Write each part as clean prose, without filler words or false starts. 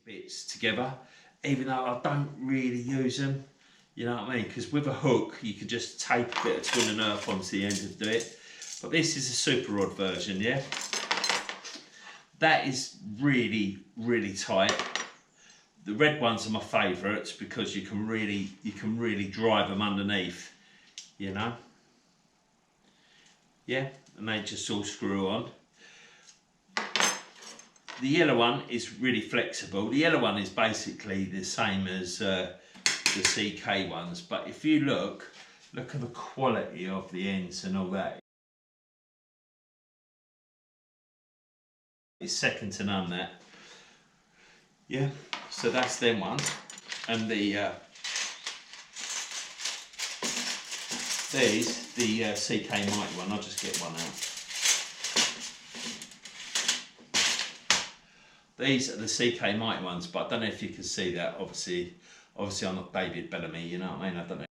bits together, even though I don't really use them, you know what I mean, because with a hook you can just tape a bit of twin and earth onto the end and do it. But this is a super rod version, yeah. That is really, really tight. The red ones are my favourites because you can really drive them underneath, you know. Yeah, and they just all screw on. The yellow one is really flexible. The yellow one is basically the same as the CK ones, but if you look at the quality of the ends and all that. It's second to none, that. Yeah, so that's them ones. And the CK Mighty one, I'll just get one out. These are the CK Mighty ones, but I don't know if you can see that. Obviously I'm not David Bellamy, you know what I mean? I don't know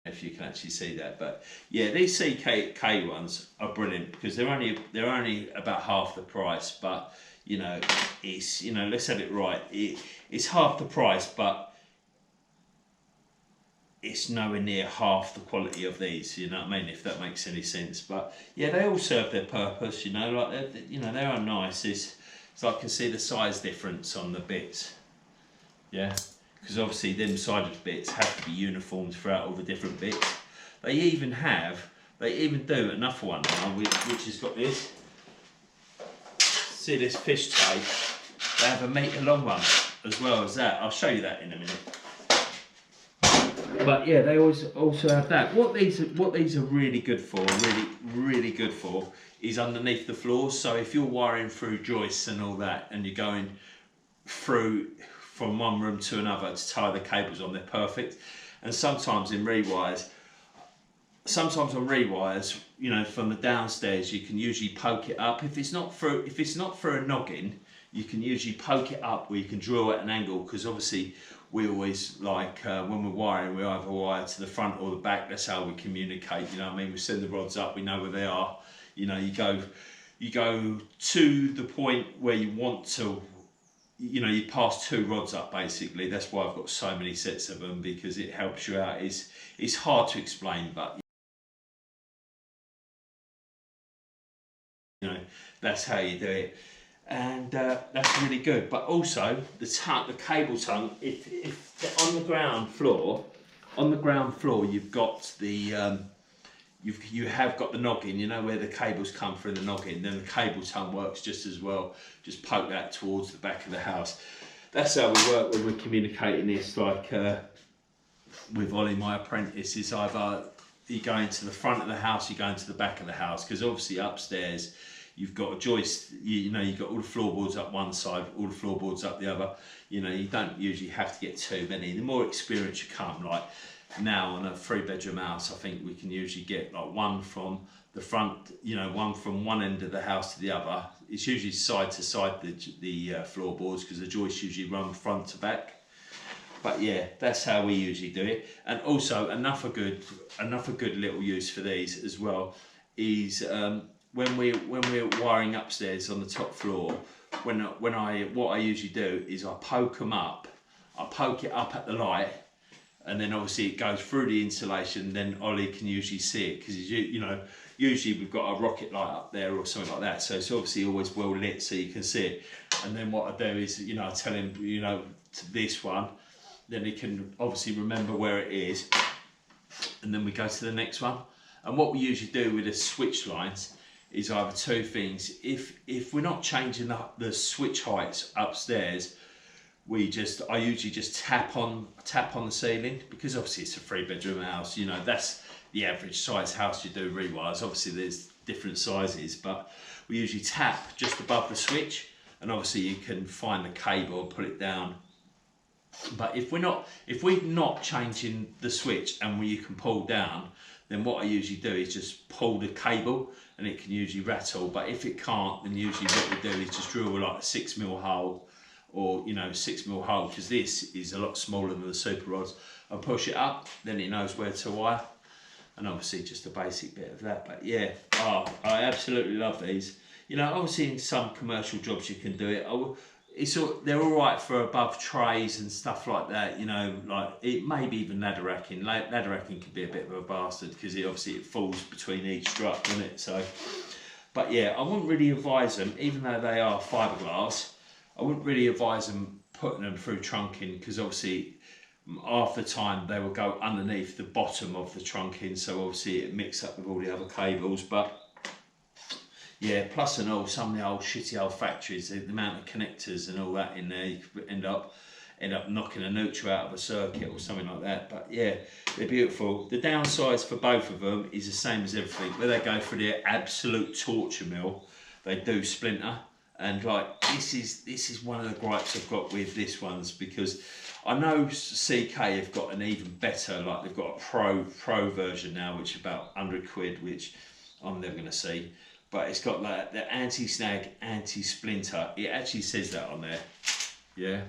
if you can actually see that, but yeah, these CK ones are brilliant because they're only about half the price, but you know, it's, you know, let's have it right, it's half the price, but it's nowhere near half the quality of these, you know what I mean, if that makes any sense. But yeah, they all serve their purpose, you know, like they are nice. So I can see the size difference on the bits, yeah, because obviously them sided bits have to be uniform throughout all the different bits. They even do another one now, which has got this, see this fish tape, they have a metre long one as well as that. I'll show you that in a minute. But yeah, they also have that. What these are really good for, really good for, is underneath the floors. So if you're wiring through joists and all that, and you're going through from one room to another to tie the cables on, they're perfect. And sometimes on rewires, you know, from the downstairs, you can usually poke it up. If it's not through a noggin, you can usually poke it up where you can drill at an angle, because obviously we always like, when we're wiring, we either wire to the front or the back. That's how we communicate, you know what I mean? We send the rods up, we know where they are. You know, you go to the point where you want to, you know, you pass 2 rods up basically. That's why I've got so many sets of them, because it helps you out. It's hard to explain, but you know, that's how you do it. And that's really good. But also the cable tongue, if on the ground floor you've got the you have got the noggin, you know, where the cables come through the noggin, then the cable tongue works just as well. Just poke that towards the back of the house. That's how we work when we're communicating this, like with Ollie, my apprentice, is either you go into the front of the house, you go into the back of the house, because obviously upstairs you've got a joist, you know, you've got all the floorboards up one side, all the floorboards up the other. You know, you don't usually have to get too many. The more experience you come, like now on a 3-bedroom house, I think we can usually get like one from the front, you know, one from one end of the house to the other. It's usually side to side, the floorboards, because the joists usually run front to back. But yeah, that's how we usually do it. And also another good little use for these as well is when we're wiring upstairs on the top floor, what I usually do is I poke them up. I poke it up at the light, and then obviously it goes through the insulation. Then Ollie can usually see it, because you know, usually we've got a rocket light up there or something like that, so it's obviously always well lit so you can see it. And then what I do is, you know, I tell him, you know, to this one, then he can obviously remember where it is, and then we go to the next one. And what we usually do with the switch lines is either 2 things. If we're not changing the switch heights upstairs, I usually just tap on the ceiling, because obviously it's a 3-bedroom house, you know, that's the average size house you do rewires. Obviously there's different sizes, but we usually tap just above the switch, and obviously you can find the cable and put it down. But if we're not changing the switch and you can pull down, then what I usually do is just pull the cable, and it can usually rattle. But if it can't, then usually what we do is just drill like a 6mm hole, or, you know, 6mm hole, because this is a lot smaller than the super rods, and push it up, then it knows where to wire. And obviously just a basic bit of that. But yeah, I absolutely love these. You You know, obviously in some commercial jobs you can do it. They're all right for above trays and stuff like that. You know, like it maybe even ladder racking. Ladder racking can be a bit of a bastard because it falls between each strut, doesn't it? So, but yeah, I wouldn't really advise them, even though they are fiberglass. I wouldn't really advise them putting them through trunking because obviously half the time they will go underneath the bottom of the trunking, so obviously it mixes up with all the other cables. But yeah, plus and all, some of the old shitty old factories, the amount of connectors and all that in there, you could end up knocking a neutral out of a circuit or something like that. But yeah, they're beautiful. The downsides for both of them is the same as everything. Where they go for their absolute torture mill, they do splinter. And like this is one of the gripes I've got with this ones, because I know CK have got an even better, like they've got a pro version now, which is about 100 quid, which I'm never going to see. But it's got like the anti-snag, anti-splinter. It actually says that on there. Yeah.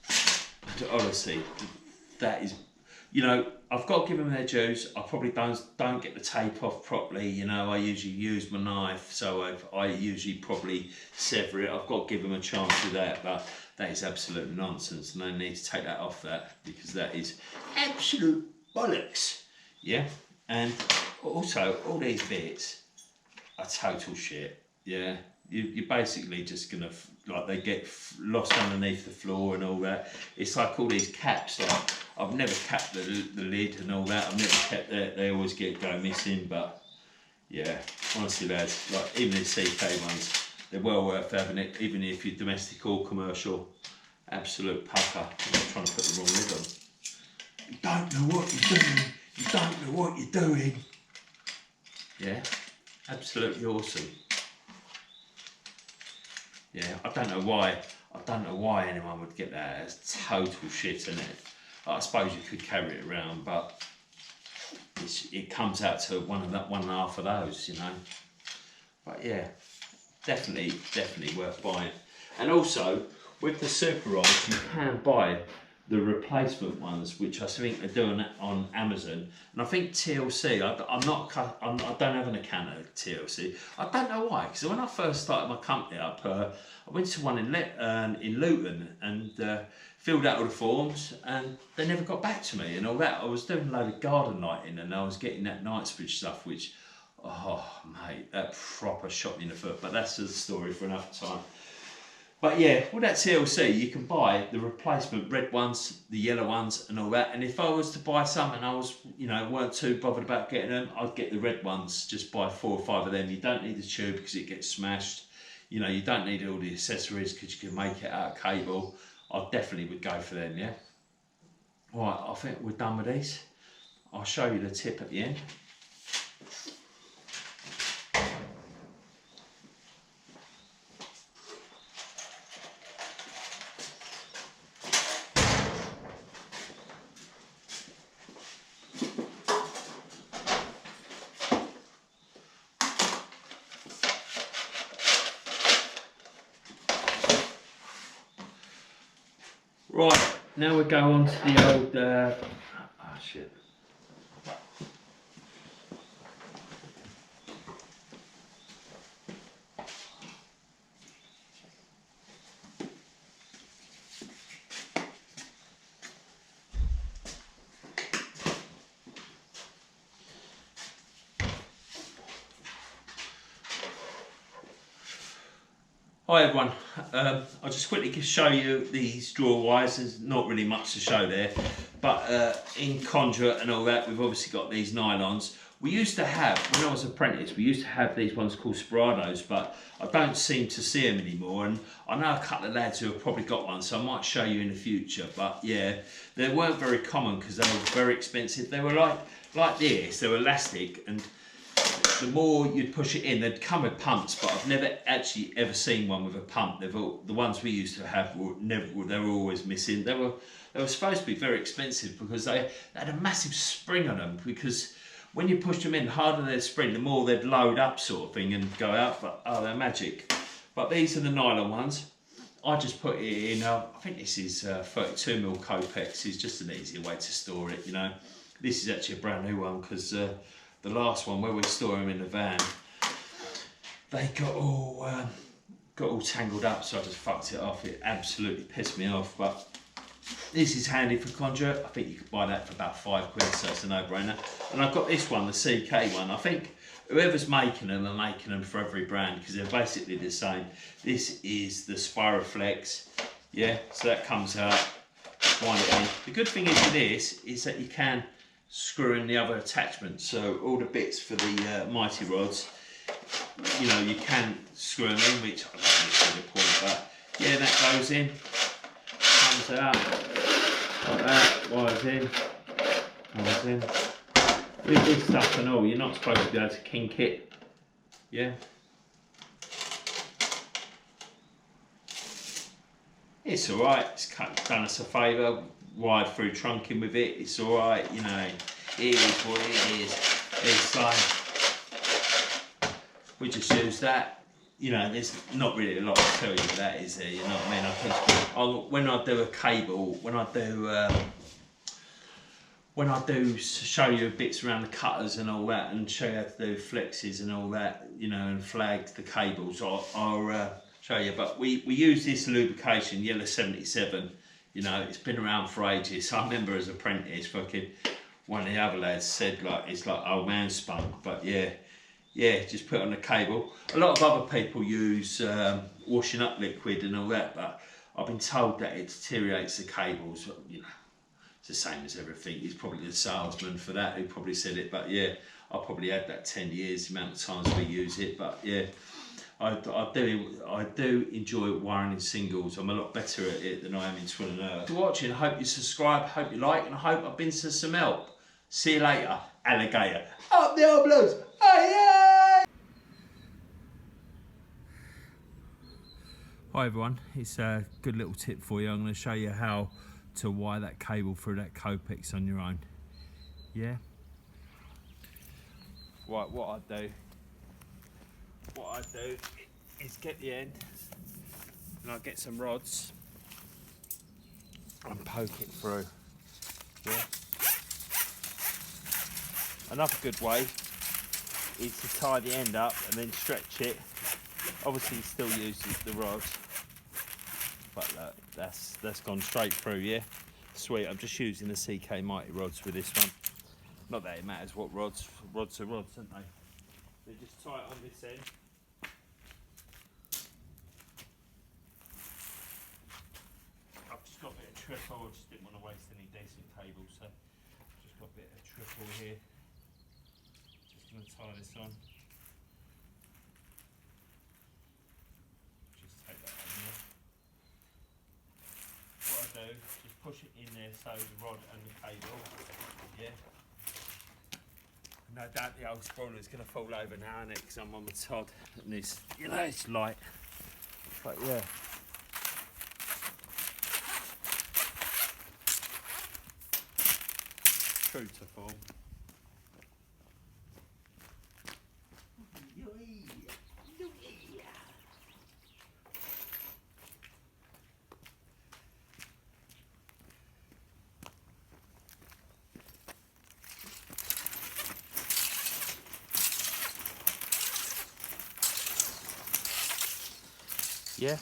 And honestly, that is, you know, I've got to give them their dues. I probably don't get the tape off properly. You know, I usually use my knife, so I usually probably sever it. I've got to give them a chance with that, but that is absolute nonsense, and I need to take that off that, because that is absolute bollocks. Yeah. And also all these bits are total shit. Yeah, you're basically just gonna, like, they get lost underneath the floor and all that. It's like all these caps, like I've never capped the lid and all that. I've never kept that. They always go missing. But yeah, honestly lads, like even the CK ones, they're well worth having it, even if you're domestic or commercial. Absolute pucker. I'm not trying to put the wrong lid on. You don't know what you're doing. You don't know what you're doing. Yeah. Absolutely awesome. Yeah, I don't know why anyone would get that. It's total shit, isn't it? I suppose you could carry it around, but it comes out to one and a half of those, you know. But yeah, definitely worth buying. And also with the super rods, you can buy the replacement ones, which I think they're doing on Amazon. And I think TLC, I don't have an account at TLC. I don't know why, because when I first started my company up, I went to one in Luton and filled out all the forms, and they never got back to me and all that. I was doing a load of garden lighting and I was getting that Knightsbridge stuff, which, oh mate, that proper shot me in the foot. But that's a story for another time. But yeah, with that TLC, you can buy the replacement red ones, the yellow ones and all that. And if I was to buy some and I was, you know, weren't too bothered about getting them, I'd get the red ones, just buy 4 or 5 of them. You don't need the tube because it gets smashed. You know, you don't need all the accessories because you can make it out of cable. I definitely would go for them, yeah. Right, I think we're done with these. I'll show you the tip at the end. Right, now we go on to the old, oh shit. Hi everyone, I'll just quickly show you these drawer wires. There's not really much to show there, but in conduit and all that, we've obviously got these nylons. We used to have, when I was apprentice, we used to have these ones called Sperados, but I don't seem to see them anymore, and I know a couple of lads who have probably got one, so I might show you in the future. But yeah, they weren't very common because they were very expensive. They were like this, they were elastic, and the more you'd push it in, they'd come with pumps, but I've never actually ever seen one with a pump. The ones we used to have they were always missing. They were supposed to be very expensive because they had a massive spring on them, because when you pushed them in, the harder they'd spring, the more they'd load up sort of thing and go out. But oh, they're magic. But these are the nylon ones. I just put it in, I think this is 32mm Copex. It's just an easier way to store it, you know. This is actually a brand new one because the last one where we store them in the van, they got all tangled up, so I just fucked it off. It absolutely pissed me off, but this is handy for conduit. I think you could buy that for about £5, so it's a no-brainer. And I've got this one, the CK one. I think whoever's making them are making them for every brand because they're basically the same. This is the Spiroflex, yeah, so that comes out, wind it in. The good thing is with this is that you can screw in the other attachments, so all the bits for the mighty rods, you know, you can screw them in, which I don't think is the point, but yeah, that goes in, comes out, like that, wires in, wires in. With this stuff and all, you're not supposed to be able to kink it, yeah. It's alright, it's done us a favour, wired through trunking with it, it's alright, you know, it is what it is. It's like, we just use that, you know, there's not really a lot to tell you with that, is there, you know what I mean? I think when I do a cable, when I do show you bits around the cutters and all that, and show you how to do flexes and all that, you know, and flag the cables, I'll show you. But we use this lubrication, Yellow 77, you know, it's been around for ages. I remember as an apprentice, fucking, one of the other lads said, like, it's like old man spunk, but yeah, just put it on the cable. A lot of other people use washing up liquid and all that, but I've been told that it deteriorates the cables, you know. It's the same as everything. He's probably the salesman for that who probably said it, but yeah, I probably had that 10 years, the amount of times we use it, but yeah, I do enjoy wiring in singles. I'm a lot better at it than I am in twin and earth. Thanks for watching, I hope you subscribe, hope you like, and I hope I've been to some help. See you later, alligator. Up the old blues, aye! Hi everyone, it's a good little tip for you. I'm going to show you how to wire that cable through that Copex on your own. Yeah. Right, what I do is get the end and I get some rods and poke it through. Yeah. Another good way is to tie the end up and then stretch it. Obviously you still use the rods, but that's gone straight through, yeah? Sweet, I'm just using the CK Mighty rods with this one. Not that it matters what rods are rods, aren't they? They just tie it on this end. I've just got a bit of triple, I just didn't want to waste any decent cables, so just got a bit of triple here. Just going to tie this on. Just take that on there. What I do is push it in there so the rod and the cable, yeah. No doubt the old spoiler is going to fall over now, isn't it? Because I'm on the Todd and it's, you know, it's light. But yeah. True to form. Yeah,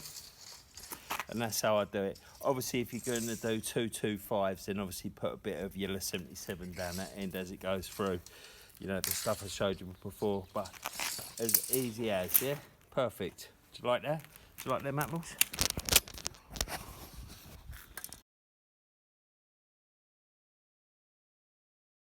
and that's how I do it. Obviously, if you're going to do 225s, then obviously put a bit of Yellow 77 down that end as it goes through. You know, the stuff I showed you before, but as easy as, yeah? Perfect. Do you like that? Do you like them apples?